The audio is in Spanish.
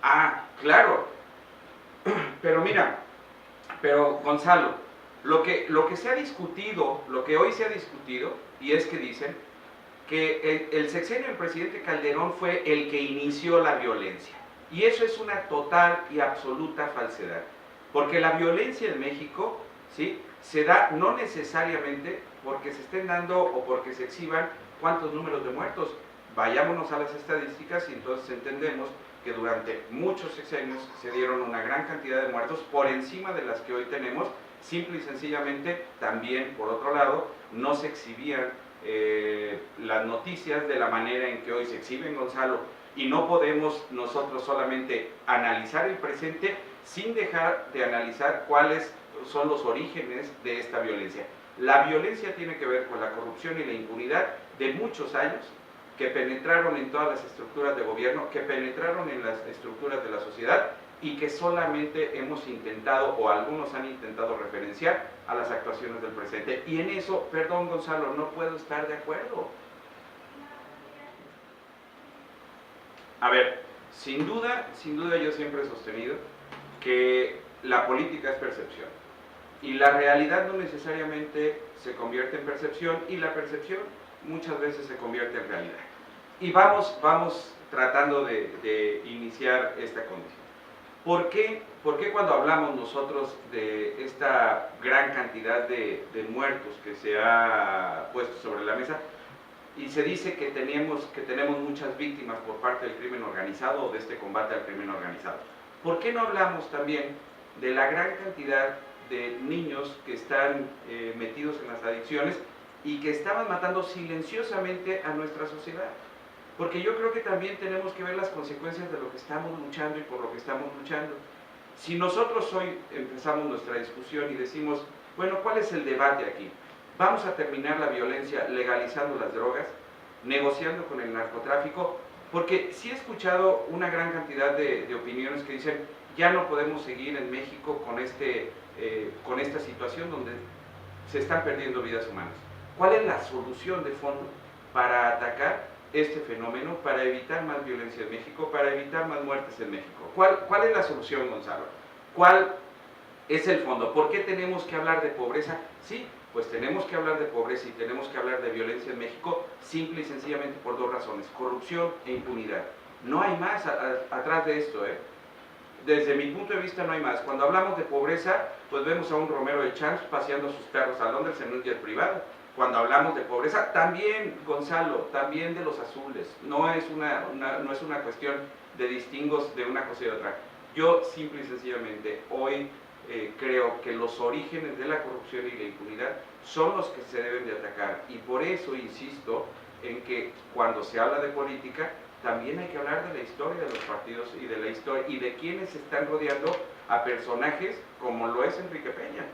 Ah, claro, pero mira, pero Gonzalo, lo que se ha discutido, lo que hoy se ha discutido, y es que dicen que el sexenio del presidente Calderón fue el que inició la violencia. Y eso es una total y absoluta falsedad. Porque la violencia en México, ¿sí?, se da no necesariamente porque se estén dando o porque se exhiban cuántos números de muertos. Vayámonos a las estadísticas y entonces entendemos que durante muchos sexenios se dieron una gran cantidad de muertos por encima de las que hoy tenemos. Simple y sencillamente, también, por otro lado, no se exhibían las noticias de la manera en que hoy se exhiben, Gonzalo, y no podemos nosotros solamente analizar el presente sin dejar de analizar cuáles son los orígenes de esta violencia. La violencia tiene que ver con la corrupción y la impunidad de muchos años que penetraron en todas las estructuras de gobierno, que penetraron en las estructuras de la sociedad y que solamente hemos intentado, o algunos han intentado referenciar a las actuaciones del presidente. Y en eso, perdón Gonzalo, no puedo estar de acuerdo. A ver, sin duda yo siempre he sostenido que la política es percepción. Y la realidad no necesariamente se convierte en percepción y la percepción muchas veces se convierte en realidad. Y vamos tratando de iniciar esta condición. ¿Por qué cuando hablamos nosotros de esta gran cantidad de muertos que se ha puesto sobre la mesa y se dice que tenemos muchas víctimas por parte del crimen organizado o de este combate al crimen organizado? ¿Por qué no hablamos también de la gran cantidad de niños que están metidos en las adicciones y que estaban matando silenciosamente a nuestra sociedad? Porque yo creo que también tenemos que ver las consecuencias de lo que estamos luchando y por lo que estamos luchando. Si nosotros hoy empezamos nuestra discusión y decimos, bueno, ¿cuál es el debate aquí? ¿Vamos a terminar la violencia legalizando las drogas, negociando con el narcotráfico? Porque sí he escuchado una gran cantidad de opiniones que dicen, ya no podemos seguir en México con esta situación donde se están perdiendo vidas humanas. ¿Cuál es la solución de fondo para atacar este fenómeno, para evitar más violencia en México, para evitar más muertes en México? ¿Cuál es la solución, Gonzalo? ¿Cuál es el fondo? ¿Por qué tenemos que hablar de pobreza? Sí, pues tenemos que hablar de pobreza y tenemos que hablar de violencia en México simple y sencillamente por dos razones: corrupción e impunidad. No hay más atrás de esto, ¿eh? Desde mi punto de vista no hay más. Cuando hablamos de pobreza, pues vemos a un Romero de Champs paseando a sus perros a Londres en un jet privado. Cuando hablamos de pobreza, también, Gonzalo, también de los azules. No es una cuestión de distingos de una cosa y otra. Yo simple y sencillamente hoy creo que los orígenes de la corrupción y la impunidad son los que se deben de atacar. Y por eso insisto en que cuando se habla de política, también hay que hablar de la historia de los partidos y de la historia y de quienes están rodeando a personajes como lo es Enrique Peña.